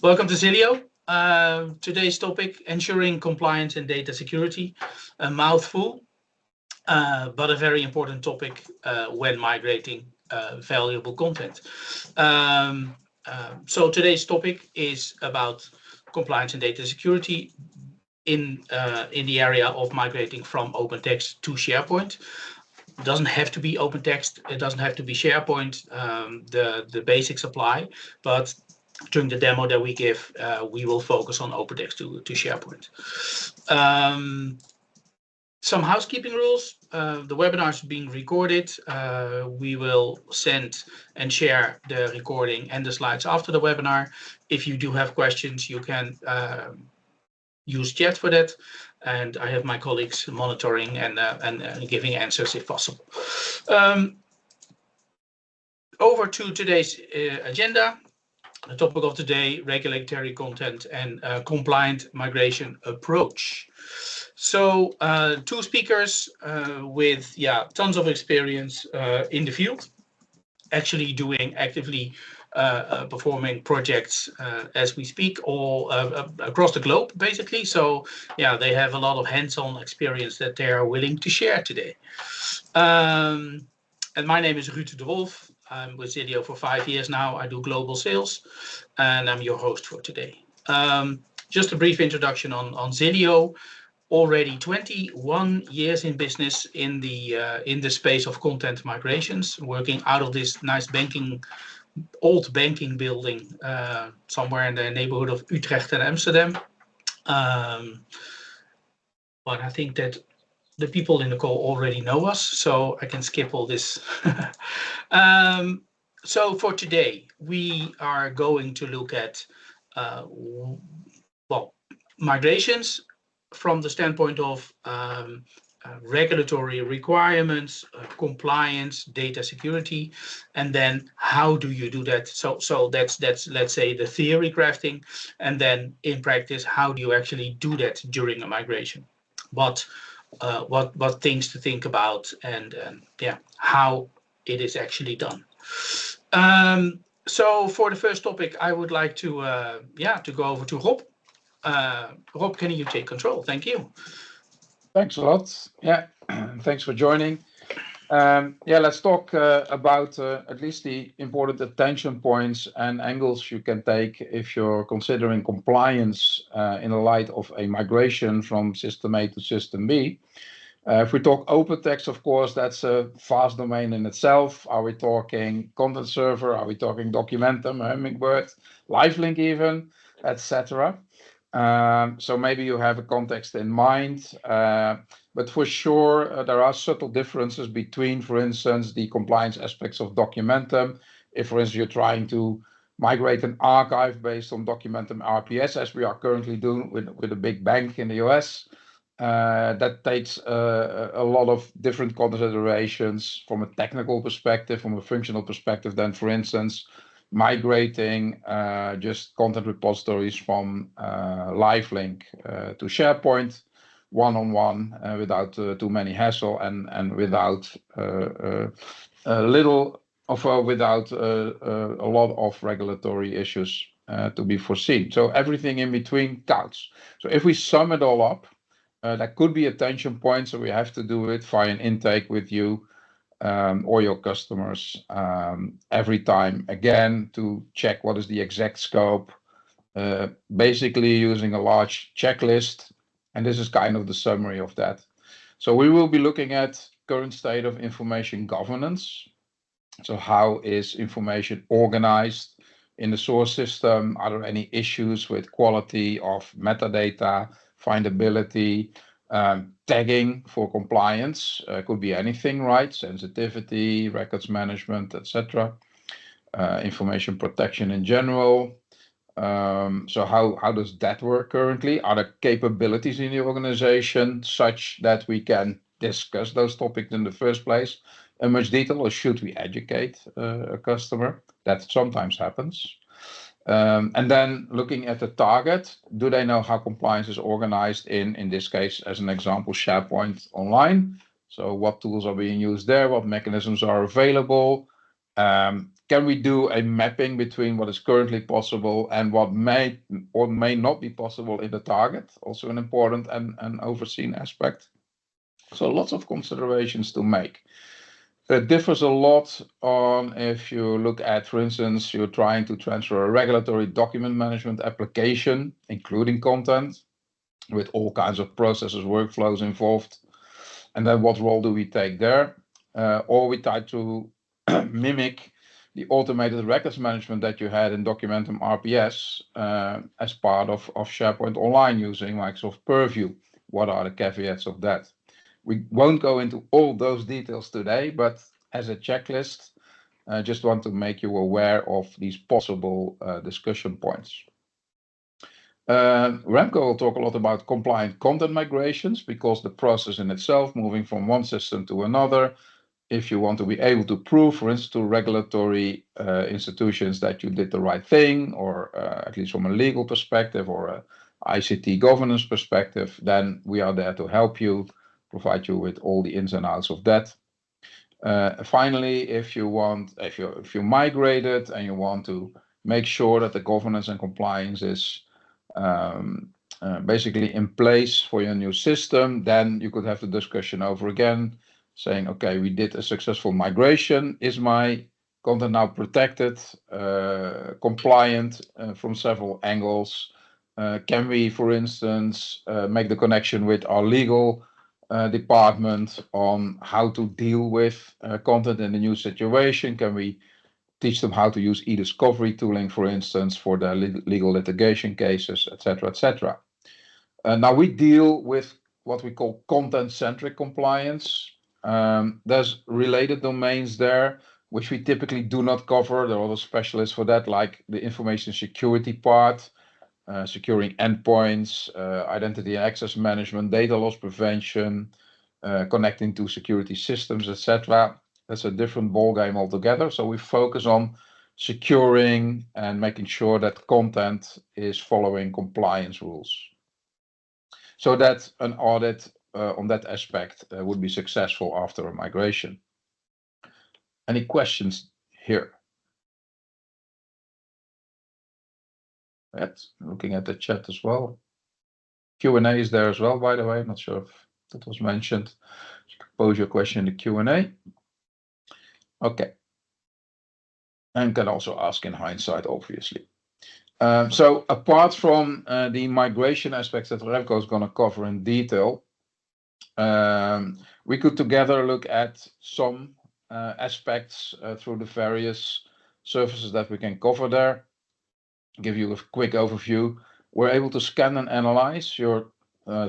Welcome to Zilio. Today's topic, ensuring compliance and data security. A mouthful, but a very important topic when migrating valuable content. So today's topic is about compliance and data security in the area of migrating from OpenText to SharePoint. It doesn't have to be OpenText. It doesn't have to be SharePoint. The basics apply, but during the demo that we give, we will focus on OpenText to SharePoint. Some housekeeping rules. The webinar is being recorded. We will send and share the recording and the slides after the webinar. If you do have questions, you can use chat for that. And I have my colleagues monitoring and giving answers if possible. Over to today's agenda. The topic of today, regulatory content and compliant migration approach. So two speakers with tons of experience in the field, actually doing actively performing projects as we speak all across the globe, basically. So they have a lot of hands-on experience that they are willing to share today. And my name is Ruud de Wolf. I'm with Zilio for 5 years now. I do global sales, and I'm your host for today. Just a brief introduction on Zilio. Already 21 years in business in the space of content migrations, working out of this nice old banking building somewhere in the neighborhood of Utrecht and Amsterdam. But I think that the people in the call already know us, so I can skip all this. So for today, we are going to look at migrations from the standpoint of regulatory requirements, compliance, data security, and then how do you do that? So that's let's say the theory crafting, and then in practice, how do you actually do that during a migration? What things to think about, and how it is actually done. So for the first topic, I would like to go over to Rob. Rob, can you take control? Thank you. Thanks a lot. Yeah, thanks for joining. Let's talk about at least the important attention points and angles you can take if you're considering compliance in the light of a migration from system A to system B. If we talk OpenText, of course, that's a vast domain in itself. Are we talking content server? Are we talking Documentum, Hummingbird, LiveLink even, etc.? So maybe you have a context in mind, but for sure there are subtle differences between, for instance, the compliance aspects of Documentum. If, for instance, you're trying to migrate an archive based on Documentum RPS, as we are currently doing with a big bank in the US, that takes a lot of different considerations from a technical perspective, from a functional perspective, than, for instance, migrating just content repositories from LiveLink to SharePoint one-on-one without too many hassle and without a lot of regulatory issues to be foreseen. So everything in between counts. So if we sum it all up, that could be a tension point. So we have to do it via an intake with you or your customers every time again to check what is the exact scope, basically using a large checklist, and this is kind of the summary of that. So we will be looking at current state of information governance. So how is information organized in the source system? Are there any issues with quality of metadata, findability, tagging for compliance? Could be anything, right? Sensitivity, records management, etc. Information protection in general. So how does that work currently? Are there capabilities in the organization such that we can discuss those topics in the first place in much detail, or should we educate a customer? That sometimes happens. And then looking at the target, do they know how compliance is organized in this case, as an example, SharePoint Online? So what tools are being used there? What mechanisms are available? can we do a mapping between what is currently possible and what may or may not be possible in the target? Also an important and overseen aspect. So lots of considerations to make. It differs a lot on if you look at, for instance, you're trying to transfer a regulatory document management application, including content, with all kinds of processes, workflows involved. And then what role do we take there? Or we try to mimic the automated records management that you had in Documentum RPS as part of SharePoint Online using Microsoft Purview. What are the caveats of that? We won't go into all those details today, but as a checklist, I just want to make you aware of these possible discussion points. Remco will talk a lot about compliant content migrations because the process in itself, moving from one system to another, if you want to be able to prove, for instance, to regulatory institutions that you did the right thing, or at least from a legal perspective or a ICT governance perspective, then we are there to help you, provide you with all the ins and outs of that. Finally, if you migrated and you want to make sure that the governance and compliance is basically in place for your new system, then you could have the discussion over again, saying, okay, we did a successful migration. Is my content now protected, compliant from several angles? Can we, for instance, make the connection with our legal department on how to deal with content in the new situation? Can we teach them how to use e-discovery tooling, for instance, for their legal litigation cases, etc., etc. Now we deal with what we call content-centric compliance. There's related domains there, which we typically do not cover. There are other specialists for that, like the information security part, securing endpoints, identity and access management, data loss prevention, connecting to security systems, etc. That's a different ballgame altogether. So we focus on securing and making sure that content is following compliance rules, so that an audit on that aspect would be successful after a migration. Any questions here? Yes, looking at the chat as well. Q&A is there as well, by the way. I'm not sure if that was mentioned. You can pose your question in the Q&A. Okay. And can also ask in hindsight, obviously. So apart from the migration aspects that Remco is going to cover in detail, we could together look at some aspects through the various services that we can cover there. Give you a quick overview. We're able to scan and analyze your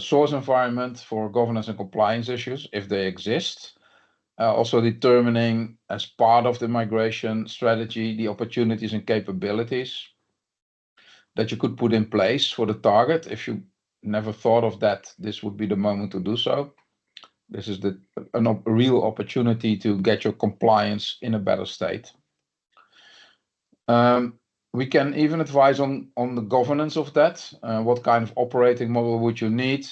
source environment for governance and compliance issues, if they exist. Also determining, as part of the migration strategy, the opportunities and capabilities that you could put in place for the target. If you never thought of that, this would be the moment to do so. This is a real opportunity to get your compliance in a better state. We can even advise on the governance of that. What kind of operating model would you need?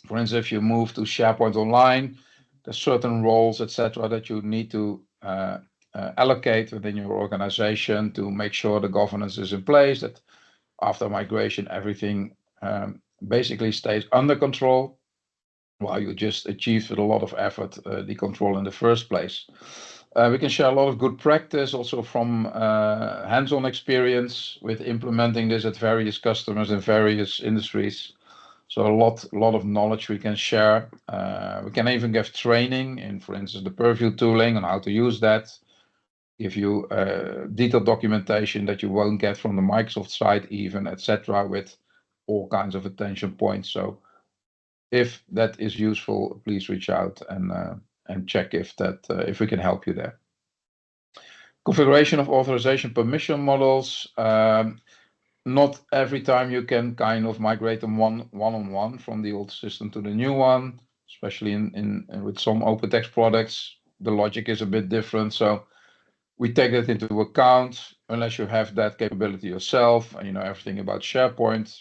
For instance, if you move to SharePoint Online, there's certain roles, etc., that you need to allocate within your organization to make sure the governance is in place, that after migration, everything basically stays under control, while you just achieved with a lot of effort the control in the first place. We can share a lot of good practice also from hands-on experience with implementing this at various customers in various industries. So a lot of knowledge we can share. We can even give training in, for instance, the Purview tooling on how to use that. Give you detailed documentation that you won't get from the Microsoft site even, etc., with all kinds of attention points. So if that is useful, please reach out and check if we can help you there. Configuration of authorization permission models. Not every time you can kind of migrate them one-on-one from the old system to the new one, especially in with some OpenText products. The logic is a bit different, so we take that into account. Unless you have that capability yourself and you know everything about SharePoint,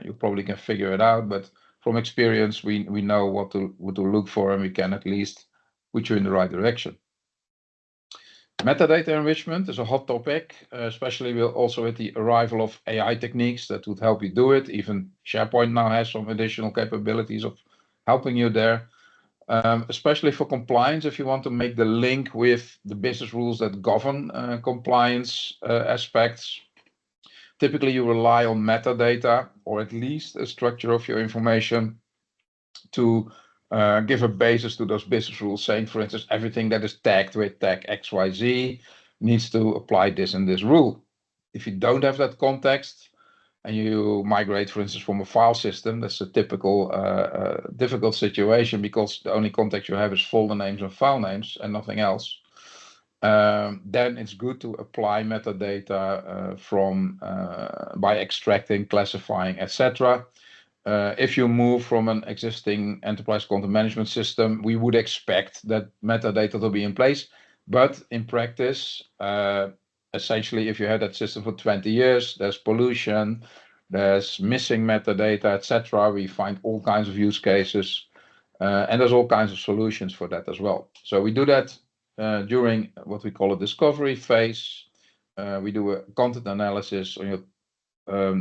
you probably can figure it out. But from experience, we know what to look for, and we can at least put you in the right direction. Metadata enrichment is a hot topic, especially also with the arrival of AI techniques that would help you do it. Even SharePoint now has some additional capabilities of helping you there. Especially for compliance, if you want to make the link with the business rules that govern compliance aspects. Typically, you rely on metadata, or at least a structure of your information, to give a basis to those business rules, saying, for instance, everything that is tagged with tag XYZ needs to apply this and this rule. If you don't have that context, and you migrate, for instance, from a file system, that's a typical difficult situation, because the only context you have is folder names and file names and nothing else. Then it's good to apply metadata by extracting, classifying, etc. If you move from an existing enterprise content management system, we would expect that metadata to be in place. But in practice, essentially, if you had that system for 20 years, there's pollution, there's missing metadata, etc. We find all kinds of use cases, and there's all kinds of solutions for that as well. So we do that during what we call a discovery phase. We do a content analysis on your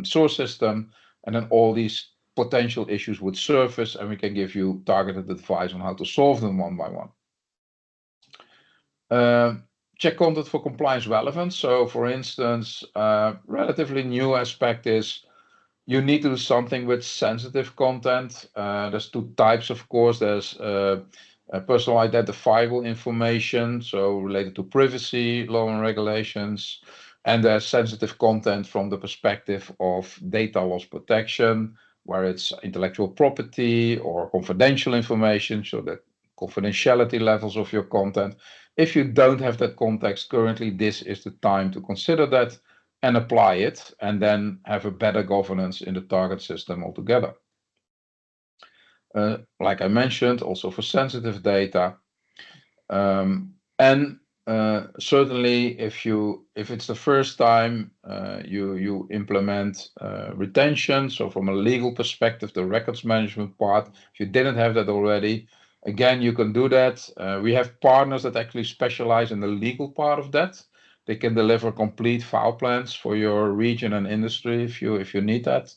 source system, and then all these potential issues would surface, and we can give you targeted advice on how to solve them one by one. Check content for compliance relevance. So, for instance, relatively new aspect is you need to do something with sensitive content. There's two types, of course. There's personal identifiable information, so related to privacy law and regulations, and there's sensitive content from the perspective of data loss protection, where it's intellectual property or confidential information, so the confidentiality levels of your content. If you don't have that context currently, this is the time to consider that and apply it, and then have a better governance in the target system altogether. Like I mentioned, also for sensitive data. Certainly, if it's the first time you implement retention, so from a legal perspective, the records management part, if you didn't have that already, again, you can do that. We have partners that actually specialize in the legal part of that. They can deliver complete file plans for your region and industry if you need that.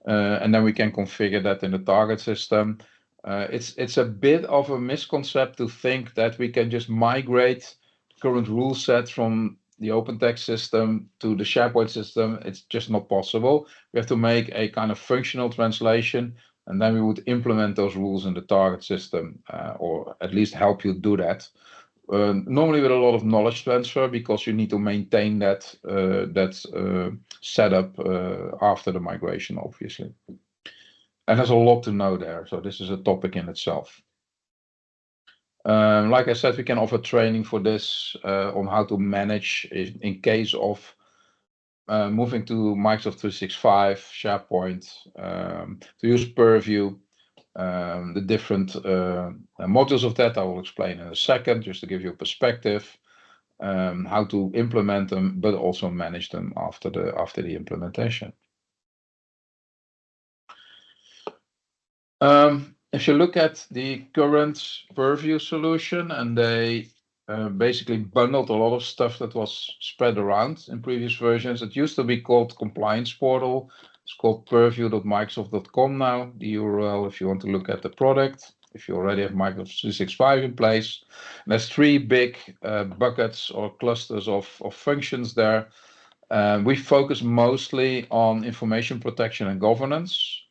And then we can configure that in the target system. It's a bit of a misconcept to think that we can just migrate current rule set from the OpenText system to the SharePoint system. It's just not possible. We have to make a kind of functional translation, and then we would implement those rules in the target system, or at least help you do that. Normally with a lot of knowledge transfer, because you need to maintain that setup after the migration, obviously. And there's a lot to know there, so this is a topic in itself. Like I said, we can offer training for this on how to manage in case of moving to Microsoft 365, SharePoint, to use Purview. The different modules of that I will explain in a second, just to give you a perspective, how to implement them, but also manage them after the implementation. If you look at the current Purview solution, and they basically bundled a lot of stuff that was spread around in previous versions. It used to be called Compliance Portal. It's called purview.microsoft.com now, the URL, if you want to look at the product, if you already have Microsoft 365 in place. And there's three big buckets or clusters of functions there. We focus mostly on information protection and governance.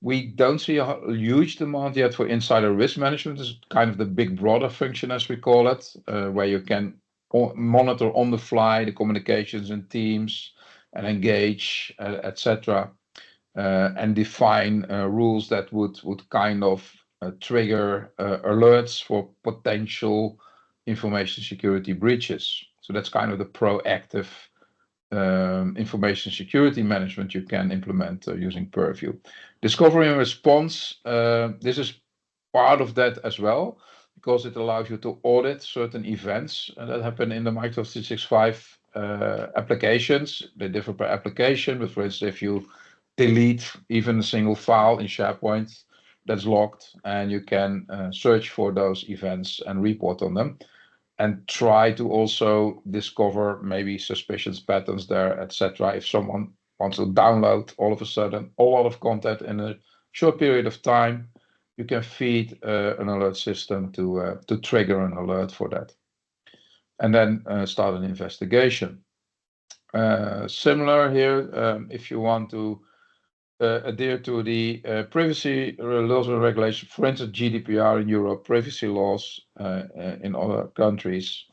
We don't see a huge demand yet for insider risk management. It's kind of the big broader function, as we call it, where you can monitor on the fly the communications in teams and engage, etc., and define rules that would kind of trigger alerts for potential information security breaches. So that's kind of the proactive information security management you can implement using Purview. Discovery and response, this is part of that as well, because it allows you to audit certain events that happen in the Microsoft 365 applications. They differ per application, but for instance, if you delete even a single file in SharePoint that's locked, and you can search for those events and report on them. and try to also discover maybe suspicious patterns there, etc. If someone wants to download all of a sudden a lot of content in a short period of time, you can feed an alert system to trigger an alert for that, and then start an investigation. Similar here, if you want to adhere to the privacy laws and regulations, for instance, GDPR in Europe, privacy laws in other countries.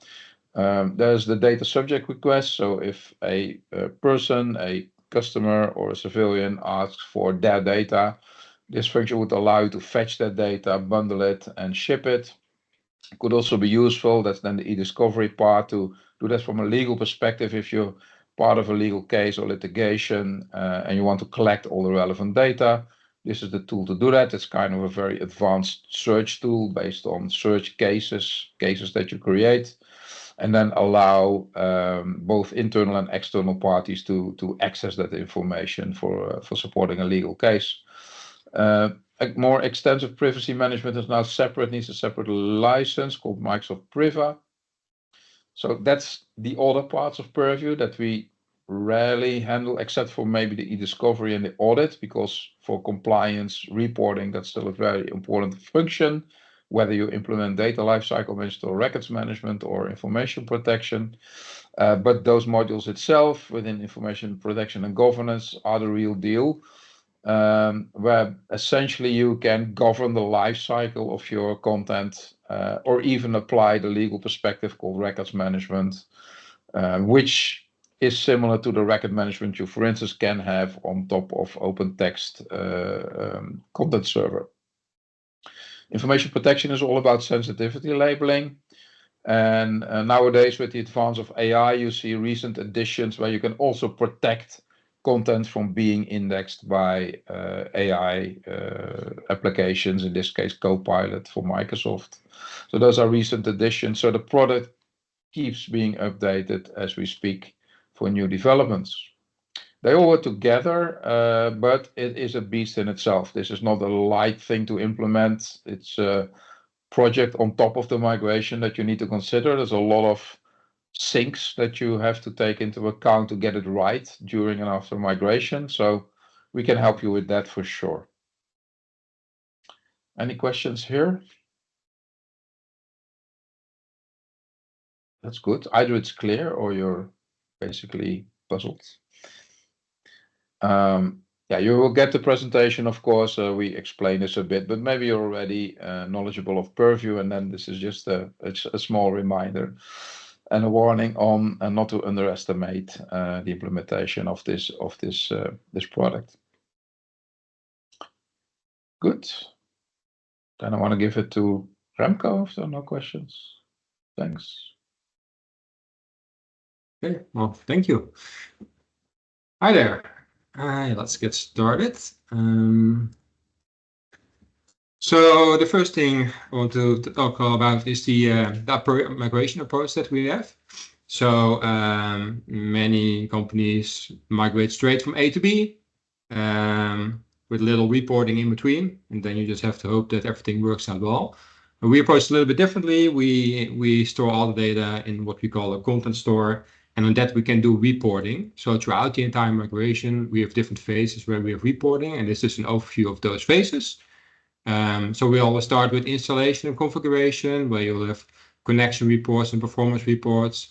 There's the data subject request. So if a person, a customer or a civilian asks for their data, this function would allow you to fetch that data, bundle it, and ship it. It could also be useful, that's then the e-discovery part, to do that from a legal perspective. If you're part of a legal case or litigation and you want to collect all the relevant data, this is the tool to do that. It's kind of a very advanced search tool based on search cases that you create, and then allow both internal and external parties to access that information for supporting a legal case. A more extensive privacy management is now separate, needs a separate license called Microsoft Priva. So that's the other parts of Purview that we rarely handle, except for maybe the e-discovery and the audit, because for compliance reporting, that's still a very important function, whether you implement data lifecycle management or records management or information protection. But those modules itself within information protection and governance are the real deal, where essentially you can govern the life cycle of your content, or even apply the legal perspective called records management, which is similar to the record management you, for instance, can have on top of OpenText content server. Information protection is all about sensitivity labeling. And nowadays, with the advance of AI, you see recent additions where you can also protect content from being indexed by AI applications, in this case Copilot for Microsoft. So those are recent additions. So the product keeps being updated as we speak for new developments. They all work together, but it is a beast in itself. This is not a light thing to implement. It's a project on top of the migration that you need to consider. There's a lot of syncs that you have to take into account to get it right during and after migration. So we can help you with that for sure. Any questions here? That's good. Either it's clear or you're basically puzzled. Yeah, you will get the presentation, of course. We explain this a bit, but maybe you're already knowledgeable of Purview, and then this is just a small reminder and a warning on not to underestimate the implementation of this product. Good. Then I want to give it to Remco if there are no questions. Thanks. Okay, well, thank you. Hi there. Let's get started. So the first thing I want to talk about is the migration approach that we have. So many companies migrate straight from A to B with little reporting in between, and then you just have to hope that everything works out well. But we approach it a little bit differently. We store all the data in what we call a content store, and on that we can do reporting. So throughout the entire migration, we have different phases where we have reporting, and this is an overview of those phases. So we always start with installation and configuration, where you'll have connection reports and performance reports.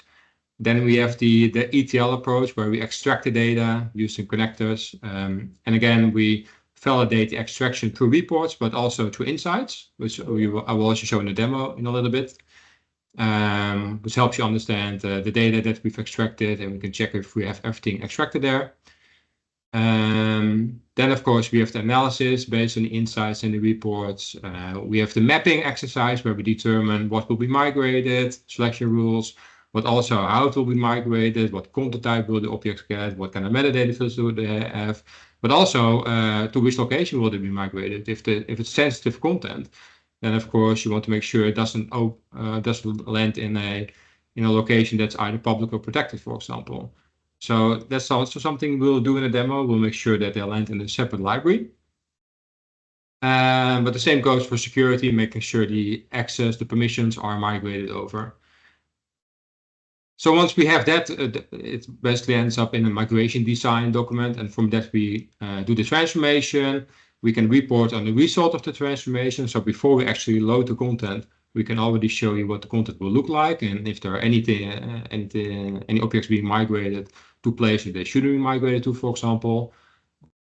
Then we have the ETL approach, where we extract the data using connectors. And again, we validate the extraction through reports, but also through insights, which I will also show in the demo in a little bit, which helps you understand the data that we've extracted, and we can check if we have everything extracted there. Then, of course, we have the analysis based on the insights and the reports. We have the mapping exercise, where we determine what will be migrated, selection rules, but also how it will be migrated, what content type will the objects get, what kind of metadata fields do they have, but also to which location will they be migrated. If it's sensitive content, then of course you want to make sure it doesn't land in a location that's either public or protected, for example. So that's also something we'll do in a demo. We'll make sure that they land in a separate library. But the same goes for security, making sure the access, the permissions are migrated over. So once we have that, it basically ends up in a migration design document, and from that we do the transformation. We can report on the result of the transformation. So before we actually load the content, we can already show you what the content will look like, and if there are any objects being migrated to places they shouldn't be migrated to, for example.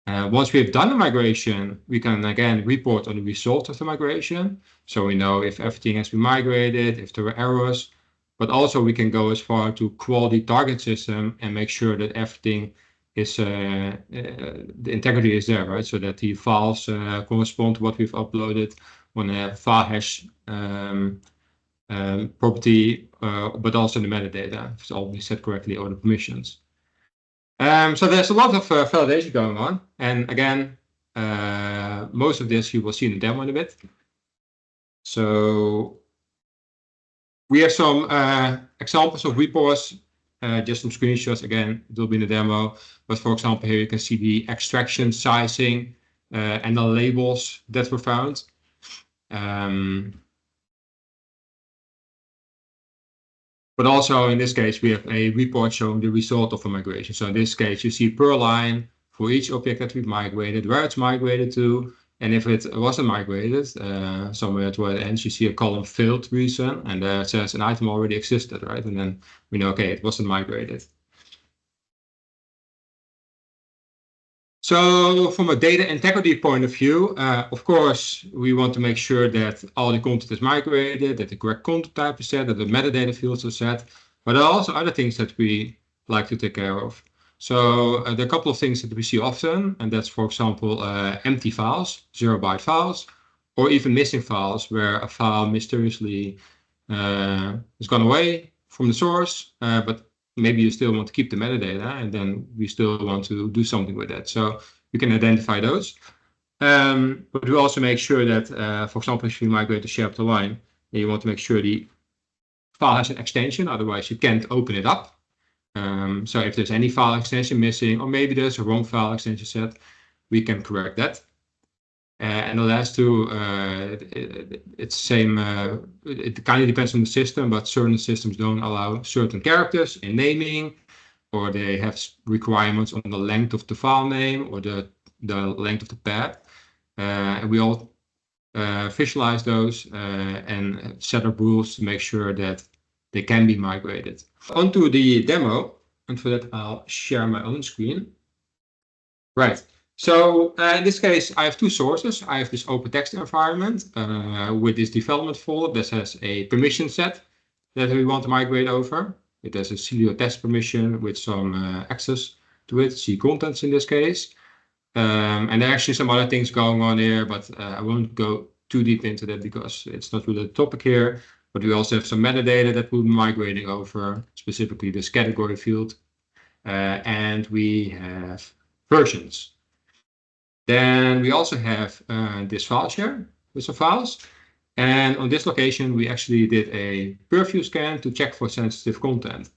Once we have done the migration, we can again report on the result of the migration. So we know if everything has been migrated, if there were errors, but also we can go as far to quality target system and make sure that everything is, the integrity is there, right? So that the files correspond to what we've uploaded on a file hash property, but also the metadata, if it's all been set correctly, or the permissions. So there's a lot of validation going on. And again, most of this you will see in the demo in a bit. So we have some examples of reports, just some screenshots. Again, it will be in the demo. But for example, here you can see the extraction sizing and the labels that were found. But also in this case, we have a report showing the result of a migration. So in this case, you see per line for each object that we've migrated, where it's migrated to, and if it wasn't migrated, somewhere toward the end, you see a column failed reason, and it says an item already existed, right? And then we know, okay, it wasn't migrated. So from a data integrity point of view, of course, we want to make sure that all the content is migrated, that the correct content type is set, that the metadata fields are set, but there are also other things that we like to take care of. So there are a couple of things that we see often, and that's, for example, empty files, 0-byte files, or even missing files where a file mysteriously has gone away from the source, but maybe you still want to keep the metadata, and then we still want to do something with that. So you can identify those. But we also make sure that, for example, if you migrate to SharePoint line, you want to make sure the file has an extension, otherwise you can't open it up. So if there's any file extension missing, or maybe there's a wrong file extension set, we can correct that. And the last two, it's same. It kind of depends on the system, but certain systems don't allow certain characters in naming, or they have requirements on the length of the file name or the length of the path. And we all visualize those and set up rules to make sure that they can be migrated. Onto the demo, and for that I'll share my own screen. Right. So in this case, I have two sources. I have this OpenText environment with this development folder that has a permission set that we want to migrate over. It has a Celio test permission with some access to it, see contents in this case. And there are actually some other things going on here, but I won't go too deep into that because it's not really the topic here. But we also have some metadata that we'll be migrating over, specifically this category field. And we have versions. Then we also have this file share with some files. And on this location, we actually did a purview scan to check for sensitive content.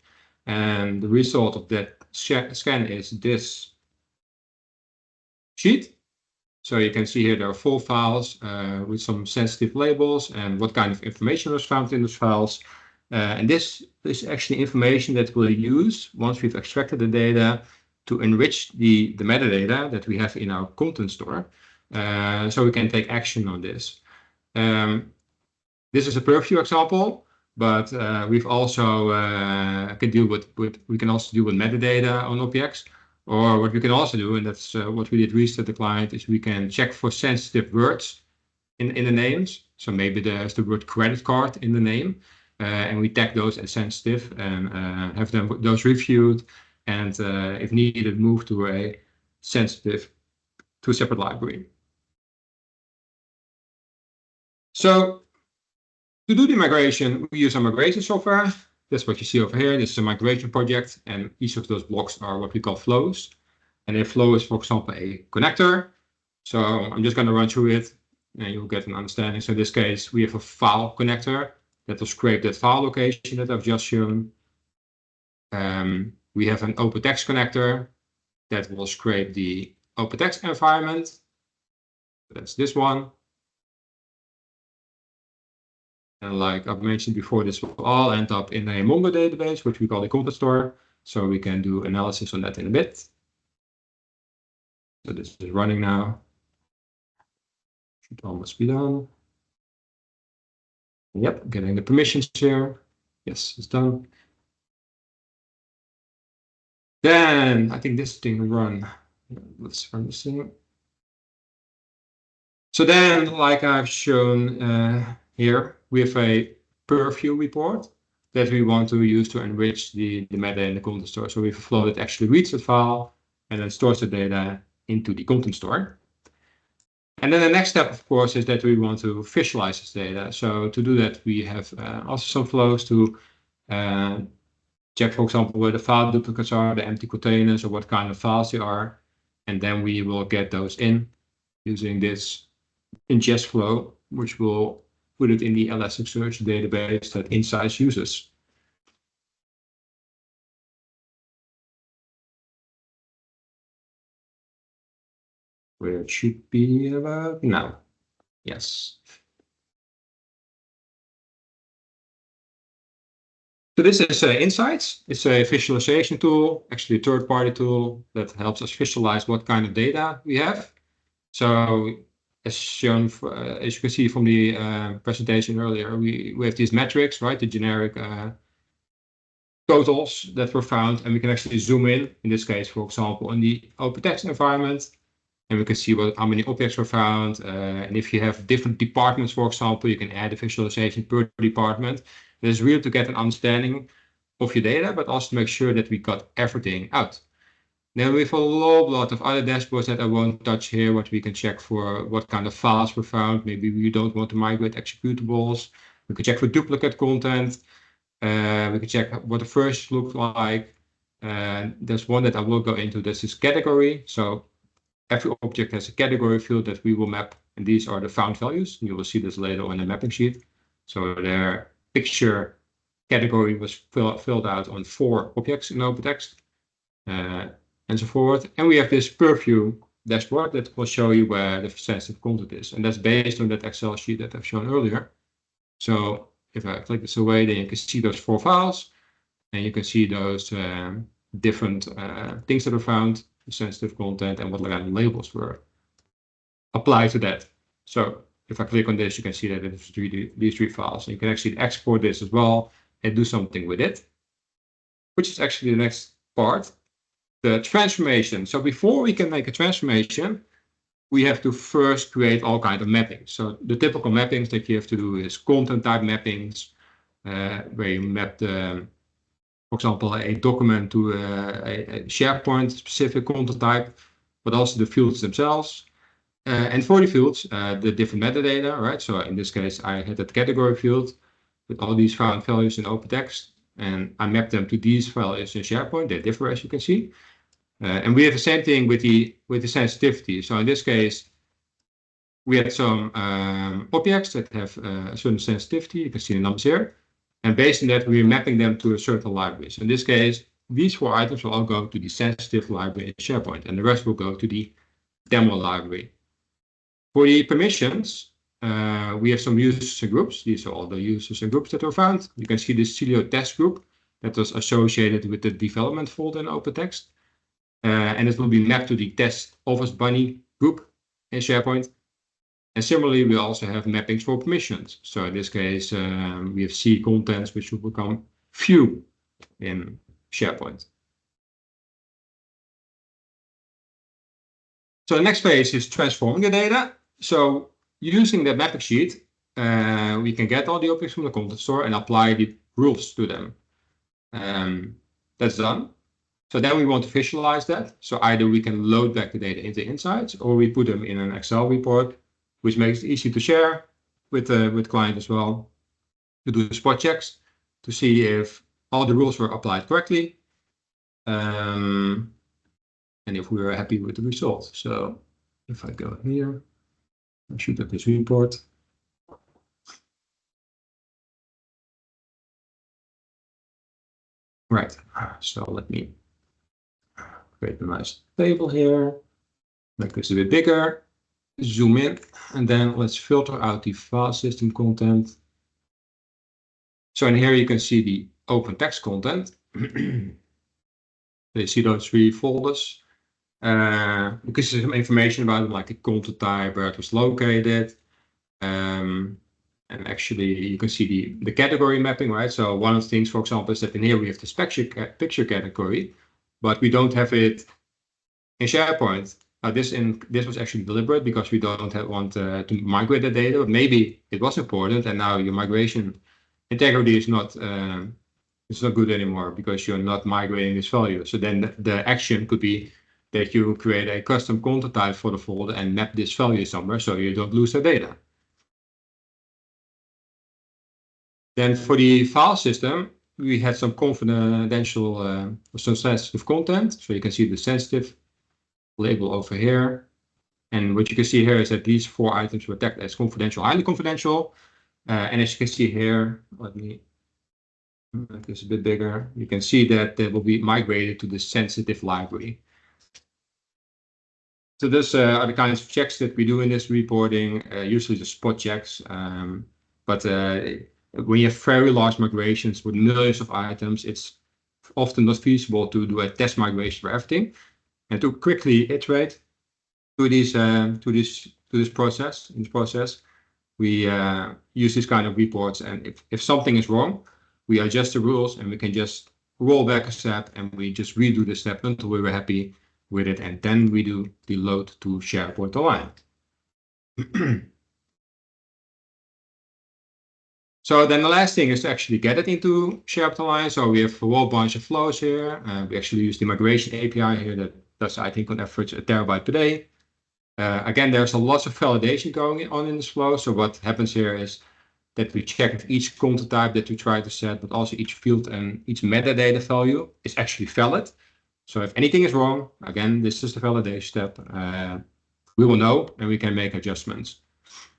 And the result of that scan is this sheet. So you can see here there are 4 files with some sensitive labels and what kind of information was found in those files. And this is actually information that we'll use once we've extracted the data to enrich the metadata that we have in our content store, so we can take action on this. This is a purview example, but we've also we can also deal with metadata on objects, or what we can also do, and that's what we did recently at the client, is we can check for sensitive words in the names. So maybe there's the word credit card in the name, and we tag those as sensitive and have those reviewed. And if needed, move to a separate library. So to do the migration, we use our migration software. That's what you see over here. This is a migration project, and each of those blocks are what we call flows. And a flow is, for example, a connector. So I'm just going to run through it, and you'll get an understanding. So in this case, we have a file connector that will scrape that file location that I've just shown. We have an OpenText connector that will scrape the OpenText environment. That's this one. And like I've mentioned before, this will all end up in a Mongo database, which we call the content store. So we can do analysis on that in a bit. So this is running now. Should almost be done. Yep, getting the permissions here. Yes, it's done. Then I think this thing will run. Let's run this thing. So then, like I've shown here, we have a purview report that we want to use to enrich the meta in the content store. So we have a flow that actually reads the file and then stores the data into the content store. And then the next step, of course, is that we want to visualize this data. So to do that, we have also some flows to check, for example, where the file duplicates are, the empty containers, or what kind of files they are. And then we will get those in using this ingest flow, which will put it in the Elasticsearch database that Insights uses. Where it should be about now. Yes. So this is Insights. It's a visualization tool, actually a third-party tool that helps us visualize what kind of data we have. So as shown, as you can see from the presentation earlier, we have these metrics, right? The generic totals that were found, and we can actually zoom in this case, for example, in the OpenText environment, and we can see how many objects were found. And if you have different departments, for example, you can add a visualization per department. It's really to get an understanding of your data, but also to make sure that we got everything out. Then we have a lot of other dashboards that I won't touch here, what we can check for what kind of files were found. Maybe we don't want to migrate executables. We can check for duplicate content. We can check what the first looked like. There's one that I will go into. This is category. So every object has a category field that we will map, and these are the found values. You will see this later on the mapping sheet. So their picture category was filled out on 4 objects in OpenText, and so forth. And we have this purview dashboard that will show you where the sensitive content is, and that's based on that Excel sheet that I've shown earlier. So if I click this away, then you can see those 4 files, and you can see those different things that are found, sensitive content, and what kind of labels were applied to that. So if I click on this, you can see that it's these 3 files. And you can actually export this as well and do something with it, which is actually the next part, the transformation. So before we can make a transformation, we have to first create all kinds of mappings. So the typical mappings that you have to do is content type mappings, where you map the, for example, a document to a SharePoint specific content type, but also the fields themselves. And for the fields, the different metadata, right? So in this case, I had that category field with all these found values in OpenText, and I mapped them to these values in SharePoint. They differ, as you can see. And we have the same thing with the sensitivity. So in this case, we had some objects that have a certain sensitivity. You can see the numbers here. And based on that, we're mapping them to a certain library. So in this case, these 4 items will all go to the sensitive library in SharePoint, and the rest will go to the demo library. For the permissions, we have some users and groups. These are all the users and groups that were found. You can see the Celio test group that was associated with the development folder in OpenText. And it will be mapped to the test Office Bunny group in SharePoint. And similarly, we also have mappings for permissions. So in this case, we have C contents, which will become view in SharePoint. So the next phase is transforming the data. So using the mapping sheet, we can get all the objects from the content store and apply the rules to them. That's done. So then we want to visualize that. So either we can load back the data into Insights, or we put them in an Excel report, which makes it easy to share with client as well, to do spot checks to see if all the rules were applied correctly, and if we were happy with the result. So if I go here, I should have this report. Right, so let me create a nice table here, make this a bit bigger, zoom in, and then let's filter out the file system content. So in here you can see the OpenText content. You see those 3 folders. You can see some information about them, like the content type, where it was located. And actually you can see the category mapping, right? So one of the things, for example, is that in here we have this picture category, but we don't have it in SharePoint. This was actually deliberate because we don't want to migrate the data, but maybe it was important and now your migration integrity is not good anymore because you're not migrating this value. So then the action could be that you create a custom content type for the folder and map this value somewhere so you don't lose the data. Then for the file system, we had some confidential, some sensitive content. So you can see the sensitive label over here. And what you can see here is that these 4 items were tagged as confidential, highly confidential. And as you can see here, let me make this a bit bigger. You can see that they will be migrated to the sensitive library. So those are the kinds of checks that we do in this reporting, usually the spot checks. But when you have very large migrations with millions of items, it's often not feasible to do a test migration for everything. And to quickly iterate through this process, we use this kind of reports. And if something is wrong, we adjust the rules and we can just roll back a step and we just redo the step until we were happy with it. And then we do the load to SharePoint Online. So then the last thing is to actually get it into SharePoint Online. So we have a whole bunch of flows here. We actually use the migration API here that does, I think, on average a terabyte per day. Again, there's a lot of validation going on in this flow. So what happens here is that we check if each content type that we try to set, but also each field and each metadata value is actually valid. So if anything is wrong, again, this is the validation step, we will know and we can make adjustments.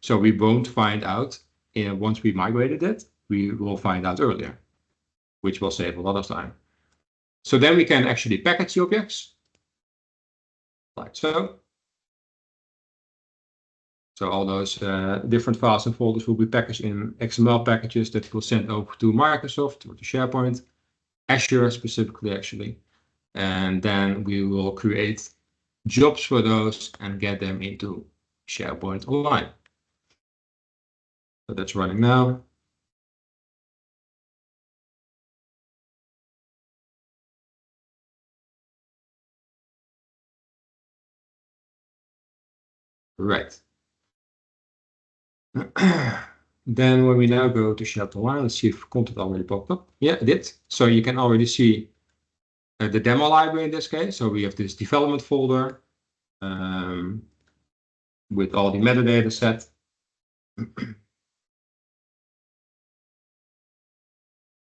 So we won't find out once we migrated it, we will find out earlier, which will save a lot of time. So then we can actually package the objects like so. So all those different files and folders will be packaged in XML packages that we'll send over to Microsoft or to SharePoint, Azure specifically actually. And then we will create jobs for those and get them into SharePoint Online. So that's running now. Right. Then when we now go to SharePoint Online, let's see if content already popped up. Yeah, it did. So you can already see the demo library in this case. So we have this development folder with all the metadata set.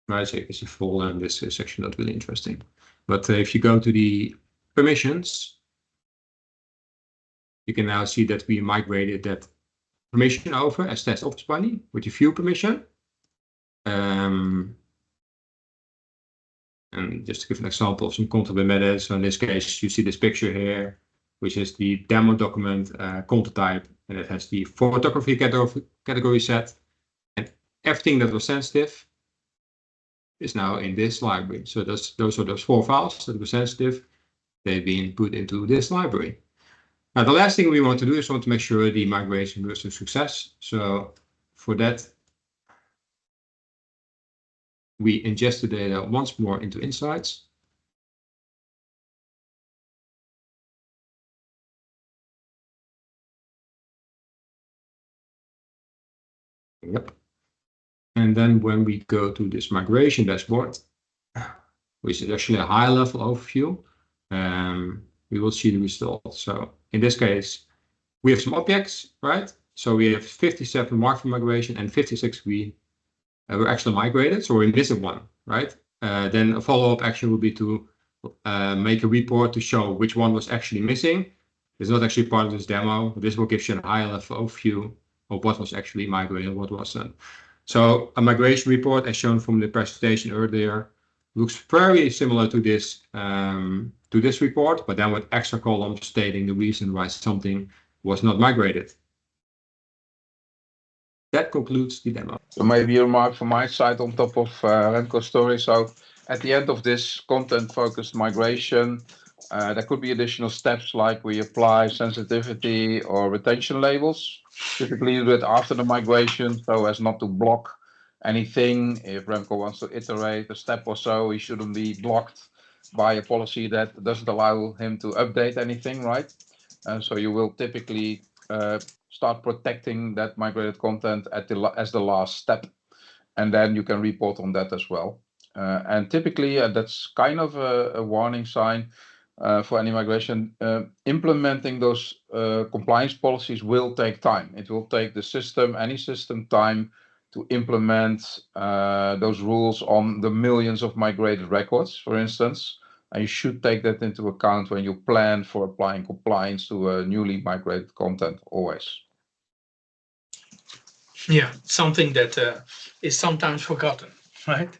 Right, so you can see folder, and this is actually not really interesting. But if you go to the permissions, you can now see that we migrated that permission over as test office bunny with the view permission. And just to give an example of some content embedded, so in this case, you see this picture here, which is the demo document content type, and it has the photography category set, and everything that was sensitive is now in this library. So those are those 4 files that were sensitive. They've been put into this library. Now, the last thing we want to do is want to make sure the migration was a success. So for that, we ingest the data once more into Insights. Yep. And then when we go to this migration dashboard, which is actually a high-level overview, we will see the results. So in this case, we have some objects, right? So we have 57 marked for migration and 56 we were actually migrated. So we're missing one, right? Then a follow-up action will be to make a report to show which one was actually missing. It's not actually part of this demo, but this will give you a high-level overview of what was actually migrated, what wasn't. So a migration report, as shown from the presentation earlier, looks very similar to this report, but then with extra columns stating the reason why something was not migrated. that concludes the demo. So maybe a remark from my side on top of Remco's story. So at the end of this content-focused migration, there could be additional steps like we apply sensitivity or retention labels. Typically you do it after the migration so as not to block anything. If Remco wants to iterate a step or so, he shouldn't be blocked by a policy that doesn't allow him to update anything, right? So you will typically start protecting that migrated content as the last step, and then you can report on that as well. And typically that's kind of a warning sign for any migration. Implementing those compliance policies will take time. It will take the system, any system, time to implement those rules on the millions of migrated records, for instance. And you should take that into account when you plan for applying compliance to newly migrated content always. Yeah, something that is sometimes forgotten, right?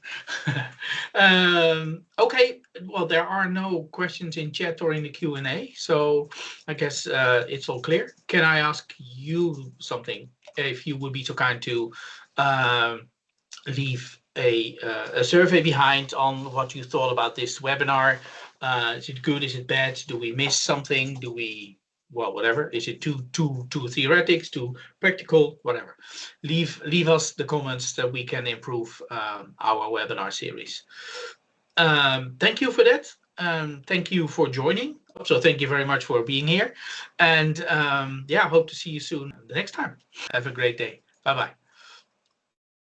Okay, well, there are no questions in chat or in the Q&A, so I guess it's all clear. Can I ask you something? If you would be so kind to leave a survey behind on what you thought about this webinar. Is it good? Is it bad? Do we miss something? Do we, well, whatever. Is it too theoretics, too practical, whatever? Leave us the comments that we can improve our webinar series. Thank you for that. Thank you for joining. So thank you very much for being here. And yeah, hope to see you soon the next time. Have a great day. Bye-bye.